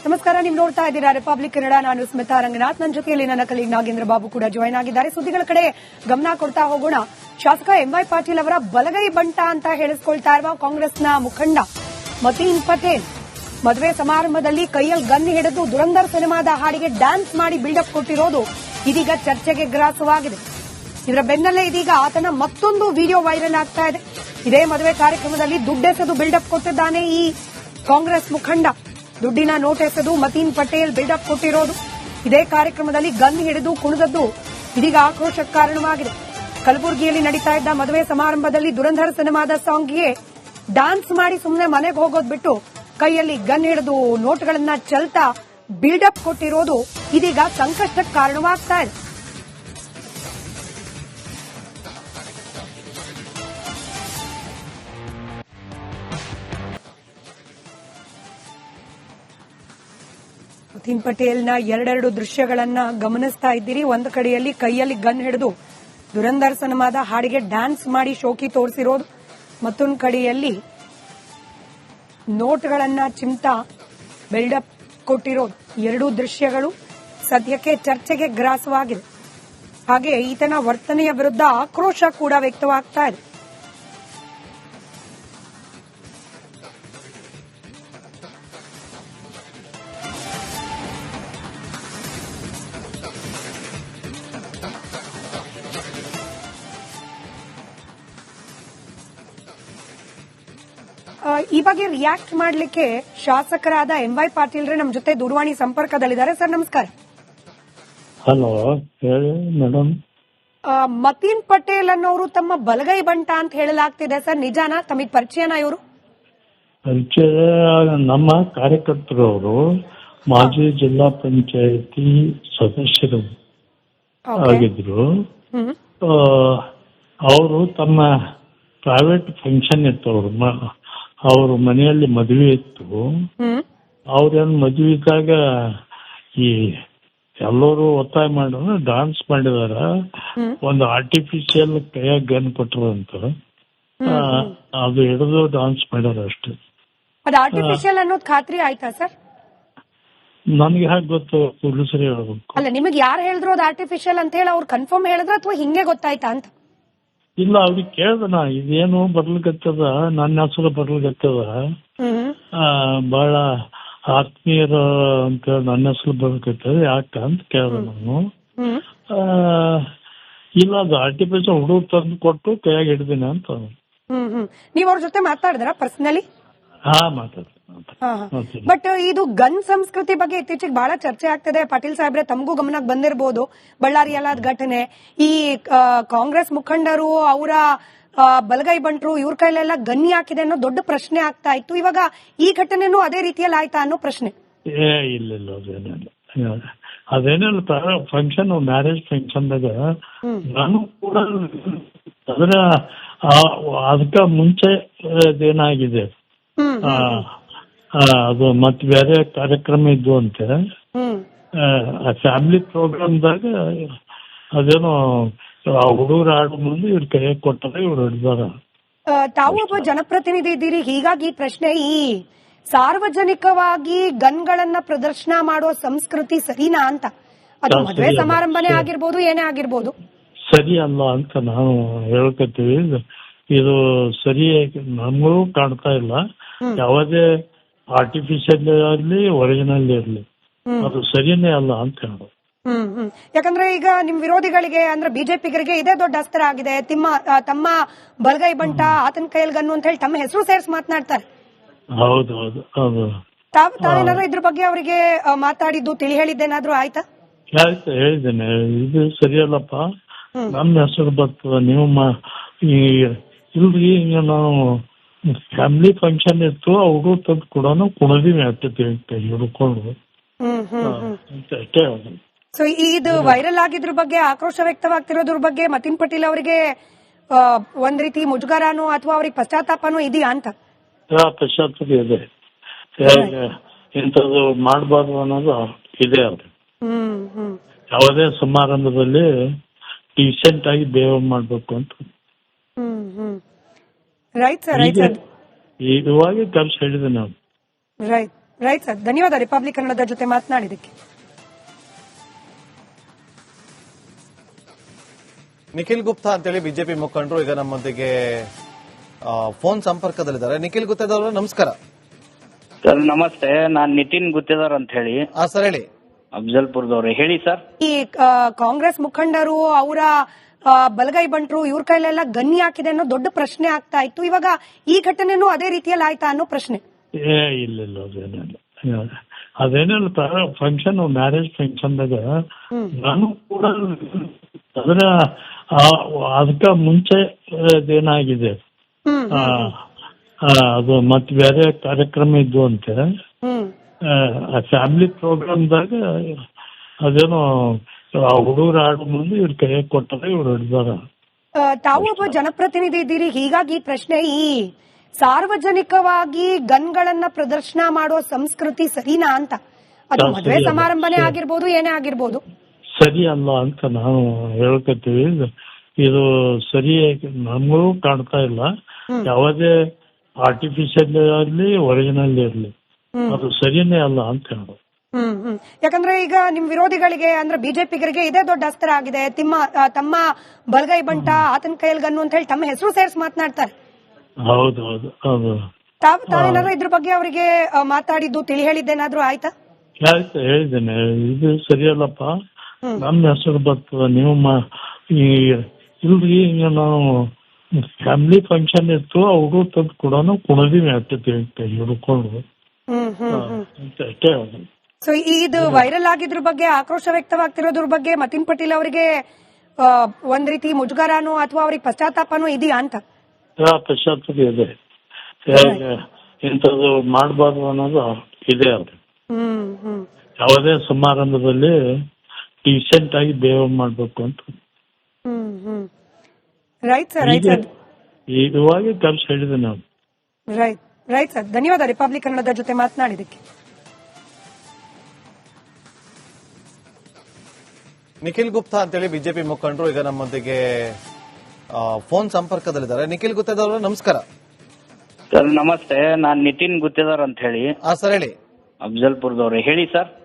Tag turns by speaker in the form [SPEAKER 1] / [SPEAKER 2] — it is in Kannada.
[SPEAKER 1] ನಮಸ್ಕಾರ, ನೀವು ನೋಡ್ತಾ ಇದ್ದೀರಾ ರಿಪಬ್ಲಿಕ್ ಕನ್ನಡ. ನಾನು ಸ್ಮಿತಾ ರಂಗನಾಥ್. ನನ್ನ ಜೊತೆಯಲ್ಲಿ ನನ್ನ ಕಲೀಗ್ ನಾಗೇಂದ್ರ ಬಾಬು ಕೂಡ ಜಾಯ್ನ್ ಆಗಿದ್ದಾರೆ. ಸುದ್ದಿಗಳ ಕಡೆ ಗಮನ ಕೊಡ್ತಾ ಹೋಗೋಣ. ಶಾಸಕ ಎಂವೈ ಪಾಟೀಲ್ ಅವರ ಬಲಗೈ ಬಂಟ ಅಂತ ಹೇಳಿಸ್ಕೊಳ್ತಾ ಇರುವ ಕಾಂಗ್ರೆಸ್ನ ಮುಖಂಡ ಮತೀನ್ ಪಟೇಲ್ ಮದುವೆ ಸಮಾರಂಭದಲ್ಲಿ ಕೈಯಲ್ಲಿ ಗನ್ ಹಿಡಿದು ದುರಂಧರ್ ಸಿನಿಮಾದ ಹಾಡಿಗೆ ಡ್ಯಾನ್ಸ್ ಮಾಡಿ ಬಿಲ್ಡಪ್ ಕೊಟ್ಟಿರೋದು ಇದೀಗ ಚರ್ಚೆಗೆ ಗ್ರಾಸವಾಗಿದೆ. ಇದರ ಬೆನ್ನಲ್ಲೇ ಇದೀಗ ಆತನ ಮತ್ತೊಂದು ವಿಡಿಯೋ ವೈರಲ್ ಆಗ್ತಾ ಇದೆ. ಇದೇ ಮದುವೆ ಕಾರ್ಯಕ್ರಮದಲ್ಲಿ ದುಡ್ಡೆಸೆದು ಬಿಲ್ಡಪ್ ಕೊಟ್ಟಿದ್ದಾನೆ ಈ ಕಾಂಗ್ರೆಸ್ ಮುಖಂಡ. ದುಡ್ಡಿನ ನೋಟ್ ಎಸೆದು ಮತೀನ್ ಪಟೇಲ್ ಬಿಲ್ಡಪ್ ಕೊಟ್ಟಿರೋದು. ಇದೇ ಕಾರ್ಯಕ್ರಮದಲ್ಲಿ ಗನ್ ಹಿಡಿದು ಕುಣಿದದ್ದು ಇದೀಗ ಆಕ್ರೋಶಕ್ಕೆ ಕಾರಣವಾಗಿದೆ. ಕಲಬುರಗಿಯಲ್ಲಿ ನಡೀತಾ ಇದ್ದ ಮದುವೆ ಸಮಾರಂಭದಲ್ಲಿ ದುರಂಧರ್ ಸಿನಿಮಾದ ಸಾಂಗ್ಗೆ ಡ್ಯಾನ್ಸ್ ಮಾಡಿ ಸುಮ್ಮನೆ ಮನೆಗೆ ಹೋಗೋದು ಬಿಟ್ಟು ಕೈಯಲ್ಲಿ ಗನ್ ಹಿಡಿದು ನೋಟ್ಗಳನ್ನ ಚೆಲ್ತಾ ಬಿಲ್ಡಪ್ ಕೊಟ್ಟಿರೋದು ಇದೀಗ ಸಂಕಷ್ಟಕ್ಕೆ ಕಾರಣವಾಗ್ತಾ ಇದೆ. ಮತೀನ್ ಪಟೇಲ್ನ ಎರಡೆರಡು ದೃಶ್ಯಗಳನ್ನ ಗಮನಿಸ್ತಾ ಇದ್ದೀರಿ. ಒಂದು ಕಡೆಯಲ್ಲಿ ಕೈಯಲ್ಲಿ ಗನ್ ಹಿಡಿದು ದುರಂಧರ್ ಸಿನಿಮಾದ ಹಾಡಿಗೆ ಡ್ಯಾನ್ಸ್ ಮಾಡಿ ಶೋಕಿ ತೋರಿಸಿರೋದು, ಮತ್ತೊಂದು ಕಡೆಯಲ್ಲಿ ನೋಟ್ಗಳನ್ನ ಚಿಮ್ತಾ ಬಿಲ್ಡಪ್ ಕೊಟ್ಟಿರೋದು. ಎರಡೂ ದೃಶ್ಯಗಳು ಸದ್ಯಕ್ಕೆ ಚರ್ಚೆಗೆ ಗ್ರಾಸವಾಗಿದೆ. ಹಾಗೆ ಈತನ ವರ್ತನೆಯ ವಿರುದ್ಧ ಆಕ್ರೋಶ ಕೂಡ ವ್ಯಕ್ತವಾಗ್ತಾ ಇದೆ. ಈ ಬಗ್ಗೆ ರಿಯಾಕ್ಟ್ ಮಾಡಲಿಕ್ಕೆ ಶಾಸಕರಾದ ಎಂವೈ ಪಾಟೀಲ್ ನಮ್ಮ ಜೊತೆ ದೂರವಾಣಿ ಸಂಪರ್ಕದಲ್ಲಿದ್ದಾರೆ. ಸರ್ ನಮಸ್ಕಾರ.
[SPEAKER 2] ಹಲೋ, ಹೇಳಿ ಮೇಡಮ್.
[SPEAKER 1] ಮತೀನ್ ಪಟೇಲ್ ಅನ್ನೋರು ತಮ್ಮ ಬಲಗೈ ಬಂಟ ಅಂತ ಹೇಳಲಾಗ್ತಿದೆ ಸರ್, ನಿಜಾನಾ? ತಮಗೆ ಪರಿಚಯನಾ ಇವರು?
[SPEAKER 2] ಪರಿಚಯ ನಮ್ಮ ಕಾರ್ಯಕರ್ತರು. ಅವರು ಮಾಜಿ ಜಿಲ್ಲಾ ಪಂಚಾಯತಿ ಸದಸ್ಯರು ಆಗಿದ್ರು. ಅವರು ತಮ್ಮ ಪ್ರೈವೇಟ್ ಫಂಕ್ಷನ್ ಇತ್ತು. ಅವ್ರ ಮನೆಯಲ್ಲಿ ಮದುವೆ ಇತ್ತು. ಅವ್ರೇನು ಮದುವೆ ಇದ್ದಾಗ ಈ ಎಲ್ಲರೂ ಒತ್ತಾಯ ಮಾಡಿದ್ರು, ಡಾನ್ಸ್ ಮಾಡಿದಾರ. ಒಂದು ಆರ್ಟಿಫಿಷಿಯಲ್ ಕೈಯಾಗ ಗನ್ ಕೊಟ್ಟರಂತ, ಅದು ಹಿಡಿದು ಡಾನ್ಸ್ ಮಾಡ್ಯಾರ ಅಷ್ಟೇ.
[SPEAKER 1] ಅದು ಆರ್ಟಿಫಿಷಿಯಲ್ ಅನ್ನೋದು ಖಾತ್ರಿ ಆಯ್ತಾ ಸರ್?
[SPEAKER 2] ನನ್ಗೆ ಹೇಗೆ ಗೊತ್ತು, ಪೊಲೀಸರು ಹೇಳ್ಬೇಕು.
[SPEAKER 1] ಅಲ್ಲ, ನಿಮಗೆ ಯಾರು ಹೇಳಿದ್ರು ಅದು ಆರ್ಟಿಫಿಷಿಯಲ್ ಅಂತ ಹೇಳಿ? ಅವ್ರು ಕನ್ಫರ್ಮ್ ಹೇಳಿದ್ರ ಅಥವಾ ಹಿಂಗೆ ಗೊತ್ತಾಯ್ತಾ ಅಂತ?
[SPEAKER 2] ಇಲ್ಲ, ಅವ್ರಿಗೆ ಕೇಳ್ದನ, ಇದೇನು ಬರ್ಲಿಕತ್ತದ, ನನ್ನ ಹೆಸರು ಬರ್ಲಿಕತ್ತದ, ಬಹಳ ಆತ್ಮೀಯರ ಅಂತ ನನ್ನ ಹೆಸರು ಬರ್ಲಿಕತ್ತದ, ಯಾಕ ಅಂತ ಕೇಳ್ದೆ ನಾನು. ಇಲ್ಲ, ಅದು ಆರ್ಟಿಫಿಷಿಯಲ್ ಹುಡುಗ ತಂದು ಕೊಟ್ಟು ಕೈಯಾಗ ಹಿಡ್ದಿನ ಅಂತ.
[SPEAKER 1] ನೀವ್ ಅವ್ರ ಜೊತೆ ಮಾತಾಡಿದ್ರ ಪರ್ಸನಲಿ?
[SPEAKER 2] ಹಾ, ಮಾತಾಡ್ತೀನಿ.
[SPEAKER 1] ಬಟ್ ಇದು ಗನ್ ಸಂಸ್ಕೃತಿ ಬಗ್ಗೆ ಇತ್ತೀಚೆಗೆ ಬಹಳ ಚರ್ಚೆ ಆಗ್ತದೆ. ಪಾಟೀಲ್ ಸಾಹೇಬ್ರೆ, ತಮಗೂ ಗಮನಕ್ಕೆ ಬಂದಿರಬಹುದು ಬಳ್ಳಾರಿಯಲ್ಲಾದ ಘಟನೆ. ಈ ಕಾಂಗ್ರೆಸ್ ಮುಖಂಡರು, ಅವರ ಬಲಗೈ ಬಂಟ್ರು, ಇವ್ರ ಕೈಲೆಲ್ಲ ಗನ್ನಿ ಹಾಕಿದೆ ಅನ್ನೋ ದೊಡ್ಡ ಪ್ರಶ್ನೆ ಆಗ್ತಾ ಇತ್ತು. ಇವಾಗ ಈ ಘಟನೆನೂ ಅದೇ ರೀತಿಯಲ್ಲಿ ಆಯ್ತಾ ಅನ್ನೋ ಪ್ರಶ್ನೆ.
[SPEAKER 2] ಇಲ್ಲ, ಅದೇನಿಲ್ಲ. ಫಂಕ್ಷನ್, ಮ್ಯಾರೇಜ್ ಫಂಕ್ಷನ್ದಾಗ ನಾನು ಕೂಡ ಅದರ ಅದಕ್ಕ ಮುಂಚೆ ಏನಾಗಿದೆ, ಅದು ಮತ್ತೆ ಬೇರೆ ಕಾರ್ಯಕ್ರಮ ಇದ್ವು ಅಂತೆ. ಫ್ಯಾಮಿಲಿ ಪ್ರೋಗ್ರಾಮ್ದಾಗ ಅದೇನೋ ಹುಡುಗರು ಆಡೋ ಮುಂದೆ ಇವ್ರ ಕೈಯಾಗ ಕೊಟ್ಟಾರ, ಇವ್ರು ಹಿಡಿದಾರ.
[SPEAKER 1] ತಾವು ಒಬ್ಬ ಜನಪ್ರತಿನಿಧಿ ಇದ್ದೀರಿ, ಹೀಗಾಗಿ ಈ ಪ್ರಶ್ನೆ, ಈ ಸಾರ್ವಜನಿಕವಾಗಿ ಗನ್ಗಳನ್ನ ಪ್ರದರ್ಶನ ಮಾಡೋ ಸಂಸ್ಕೃತಿ ಸರಿನಾ ಅಂತ? ಅದು ಮದುವೆ ಸಮಾರಂಭನೇ ಆಗಿರ್ಬೋದು, ಏನೇ ಆಗಿರ್ಬೋದು, ಸರಿ
[SPEAKER 2] ಅಲ್ಲ ಅಂತ ನಾವು ಹೇಳ್ಕತ್ತೀವಿ. ಇದು ಸರಿ ನಮಗೂ ಕಾಣ್ತಾ ಇಲ್ಲ. ಯಾವುದೇ ಆರ್ಟಿಫಿಷಿಯಲ್ ಇರಲಿ, ಒರಿಜಿನಲ್ ಇರಲಿ, ಅದು ಸರಿಯೇ ಅಲ್ಲ ಅಂತ ಹೇಳೋದು.
[SPEAKER 1] ಯಾಕಂದ್ರೆ ಈಗ ನಿಮ್ ವಿರೋಧಿಗಳಿಗೆ ಅಂದ್ರೆ ಬಿಜೆಪಿಗರಿಗೆ ಇದೇ ದೊಡ್ಡ ಅಸ್ತ್ರ ಆಗಿದೆ. ತಮ್ಮ ಬಲಗೈ ಬಂಟ, ಆತನ ಕೈಯಲ್ಲಿ ಗನ್ನು ಅಂತ ಹೇಳಿ ತಮ್ಮ ಹೆಸರು ಸೇರಿಸಿ ಮಾತನಾಡ್ತಾರೆ.
[SPEAKER 2] ಹೌದೌದು.
[SPEAKER 1] ತಾವೇನಾದ್ರು ಇದ್ರ ಬಗ್ಗೆ ಅವರಿಗೆ ಮಾತಾಡಿದ್ದು, ತಿಳಿ ಹೇಳಿದ್ದೇನಾದ್ರೂ ಆಯ್ತಾ?
[SPEAKER 2] ಆಯ್ತು, ಹೇಳಿದ್ದೇನೆ. ಇದು ಸರಿಯಲ್ಲಪ್ಪ, ನಮ್ಮ ಹೆಸರು ಬರ್ತದ, ನೀವು ಇಲ್ರಿ, ನಾವು ಫ್ಯಾಮಿಲಿ ಫಂಕ್ಷನ್ ಇತ್ತು, ಅವರು ತಂದು ಕೂಡ ಕುಣದಿವಿ ಆಗ್ತೈತಿ ಹಿಡ್ಕೊಂಡು ಅಷ್ಟೇ.
[SPEAKER 1] ಸೊ ಇದು ವೈರಲ್ ಆಗಿದ್ರ ಬಗ್ಗೆ ಆಕ್ರೋಶ ವ್ಯಕ್ತವಾಗ್ತಿರೋದ್ರ ಬಗ್ಗೆ ಮತೀನ್ ಪಟೇಲ್ ಅವರಿಗೆ ಒಂದ್ ರೀತಿ ಮುಜುಗರನೋ ಅಥವಾ ಅವ್ರಿಗೆ ಪಶ್ಚಾತ್ತಾಪನೋ ಇದೆಯಾ ಅಂತ?
[SPEAKER 2] ಪಶ್ಚಾತ್ತಾಪ ಇದೆ. ಇಂಥದ್ದು ಮಾಡಬಾರ್ದು ಅನ್ನೋದು ಇದೆ. ಅವ್ರಿಗೆ ಯಾವುದೇ ಸಮಾರಂಭದಲ್ಲಿ ಡೀಸೆಂಟ್ ಆಗಿ ಬಿಹೇವ್ ಮಾಡ್ಬೇಕು ಅಂತ.
[SPEAKER 1] Right sir, right sir.
[SPEAKER 2] ಇದುವಾಗಿ ಕೆಲಸ ಹೇಳಿದೆ ನಾವು.
[SPEAKER 1] ರೈಟ್. ರೈಟ್ ಸರ್, ಧನ್ಯವಾದ ರಿಪಬ್ಲಿಕ್ ಕನ್ನಡದ ಜೊತೆ ಮಾತನಾಡಿದಕ್ಕೆ.
[SPEAKER 3] ನಿಖಿಲ್ ಗುಪ್ತಾ ಅಂತೇಳಿ ಬಿಜೆಪಿ ಮುಖಂಡರು ಈಗ ನಮ್ಮೊಂದಿಗೆ ಫೋನ್ ಸಂಪರ್ಕದಲ್ಲಿದ್ದಾರೆ. ನಿಖಿಲ್ ಗುತ್ತೇದಾರ್ ನಮಸ್ಕಾರ.
[SPEAKER 4] ಸರ್ ನಮಸ್ತೆ, ನಾನ್ ನಿತಿನ್ ಗುತ್ತೇದಾರ್ ಅಂತ ಹೇಳಿ.
[SPEAKER 3] ಸರ್ ಹೇಳಿ.
[SPEAKER 4] ಅಫ್ಜಲ್ಪುರದವ್ರೆ, ಹೇಳಿ ಸರ್.
[SPEAKER 1] ಈ ಕಾಂಗ್ರೆಸ್ ಮುಖಂಡರು ಅವರ ಬಲಗೈ ಬಂಟ್ರು ಇವ್ರ ಕೈಲೆಲ್ಲ ಗನ್ನಿ ಹಾಕಿದೆ ಅನ್ನೋ ದೊಡ್ಡ ಪ್ರಶ್ನೆ ಆಗ್ತಾ ಇತ್ತು. ಇವಾಗ ಈ ಘಟನೆನೂ ಅದೇ ರೀತಿಯಲ್ಲಿ ಆಯ್ತಾ ಅನ್ನೋ ಪ್ರಶ್ನೆ.
[SPEAKER 2] ಇಲ್ಲ ಅದೇನಿಲ್ಲ ಫಂಕ್ಷನ್, ಮ್ಯಾರೇಜ್ ಫಂಕ್ಷನ್ದಾಗ ನಾನು ಕೂಡ ಅದರ ಅದಕ್ಕ ಮುಂಚೆ ಏನಾಗಿದೆ ಅದು ಮತ್ತೆ ಬೇರೆ ಕಾರ್ಯಕ್ರಮ ಇದ್ವು ಅಂತೆ. ಫ್ಯಾಮಿಲಿ ಪ್ರೋಗ್ರಾಮ್ದಾಗ ಅದೇನೋ ಹುಡುಗರು ಆಡೋ ಮುಂದೆ ಇವ್ರ ಕೈ ಕೊಟ್ಟರೆ ಇವ್ರು ಹಿಡಿದಾರ.
[SPEAKER 1] ತಾವು ಒಬ್ಬ ಜನಪ್ರತಿನಿಧಿ ಇದ್ದೀರಿ, ಹೀಗಾಗಿ ಈ ಪ್ರಶ್ನೆ, ಈ ಸಾರ್ವಜನಿಕವಾಗಿ ಗನ್ಗಳನ್ನ ಪ್ರದರ್ಶನ ಮಾಡೋ ಸಂಸ್ಕೃತಿ ಸರಿನಾ ಅಂತ? ಅದು ಮದುವೆ ಸಮಾರಂಭನೇ ಆಗಿರ್ಬೋದು, ಏನೇ ಆಗಿರ್ಬೋದು,
[SPEAKER 2] ಸರಿ ಅಲ್ಲ ಅಂತ ನಾವು ಹೇಳ್ಕತ್ತೀವಿ. ಇದು ಸರಿ ನಮಗೂ ಕಾಣ್ತಾ ಇಲ್ಲ. ಯಾವುದೇ ಆರ್ಟಿಫಿಷಿಯಲ್ ಇರಲಿ ಒರಿಜಿನಲ್ ಇರಲಿ ಅದು ಸರಿನೇ ಅಲ್ಲ ಅಂತ ಹೇಳೋದು.
[SPEAKER 1] ಯಾಕಂದ್ರೆ ಈಗ ನಿಮ್ ವಿರೋಧಿಗಳಿಗೆ ಅಂದ್ರೆ ಬಿಜೆಪಿಗರಿಗೆ ಇದೇ ದೊಡ್ಡ ಅಸ್ತ್ರ ಆಗಿದೆ. ತಮ್ಮ ಬಲಗೈ ಬಂಟ, ಆತನ ಕೈಯಲ್ಲಿ ಗನ್ನು ಅಂತ ಹೇಳಿ ತಮ್ಮ ಹೆಸರು ಸೇರಿಸಿ ಮಾತನಾಡ್ತಾರೆ.
[SPEAKER 2] ಹೌದು.
[SPEAKER 1] ತಾವೇನಾದ್ರೂ ಇದ್ರ ಬಗ್ಗೆ ಅವರಿಗೆ ಮಾತಾಡಿದ್ದು, ತಿಳಿ ಹೇಳಿದ್ದೇನಾದ್ರೂ ಆಯ್ತಾ?
[SPEAKER 2] ಆಯ್ತು, ಹೇಳಿದ್ದೇನೆ. ಇದು ಸರಿಯಲ್ಲಪ್ಪ, ನಮ್ಮ ಹೆಸರು ಬರ್ತದ, ನೀವು ಇಲ್ರಿ ಈಗ ನಾವು ಫ್ಯಾಮಿಲಿ ಫಂಕ್ಷನ್ ಇತ್ತು, ಅವರು ತಂದು ಕೂಡ ಕುಣದಿವಿ ಅಷ್ಟೇ ಹಿಡ್ಕೊಂಡು ಅಷ್ಟೇ.
[SPEAKER 1] ಸೊ ಇದು ವೈರಲ್ ಆಗಿದ್ರ ಬಗ್ಗೆ ಆಕ್ರೋಶ ವ್ಯಕ್ತವಾಗ್ತಿರೋದ್ರ ಬಗ್ಗೆ ಮತಿನ್ ಪಟೇಲ್ ಅವರಿಗೆ ಒಂದ್ ರೀತಿ ಮುಜುಗರನೋ ಅಥವಾ ಅವ್ರಿಗೆ ಪಶ್ಚಾತ್ತಾಪನೋ ಇದೆಯಾ ಅಂತ?
[SPEAKER 2] ಪಶ್ಚಾತ್ತಾಪ ಇದೆ, ಇಂಥದ್ದು ಮಾಡಬಾರ್ದು ಅನ್ನೋದು ಇದೆ. ಅದು ಯಾವುದೇ ಸಮಾರಂಭದಲ್ಲಿ ಡೀಸೆಂಟ್ ಆಗಿ ಬಿಹೇವ್ ಮಾಡ್ಬೇಕು ಅಂತ.
[SPEAKER 1] ರೈಟ್ ಸರ್,
[SPEAKER 2] ಇವಾಗ ಕರ್ಸಿ ಹೇಳಿದೆ ನಾವು.
[SPEAKER 1] ರೈಟ್ ಸರ್, ಧನ್ಯವಾದ ರಿಪಬ್ಲಿಕ್ ಕನ್ನಡದ ಜೊತೆ ಮಾತನಾಡಿದಕ್ಕೆ.
[SPEAKER 3] ನಿಖಿಲ್ ಗುಪ್ತಾ ಅಂತೇಳಿ ಬಿಜೆಪಿ ಮುಖಂಡರು ಈಗ ನಮ್ಮೊಂದಿಗೆ ಫೋನ್ ಸಂಪರ್ಕದಲ್ಲಿದ್ದಾರೆ. ನಿಖಿಲ್ ಗುತ್ತೇದಾರ್ ನಮಸ್ಕಾರ.
[SPEAKER 4] ಸರ್ ನಮಸ್ತೆ, ನಾನ್ ನಿತಿನ್ ಗುತ್ತೇದಾರ್ ಅಂತ ಹೇಳಿ.
[SPEAKER 3] ಸರ್ ಹೇಳಿ.
[SPEAKER 4] ಅಫ್ಜಲ್ಪುರದವ್ರೆ, ಹೇಳಿ ಸರ್.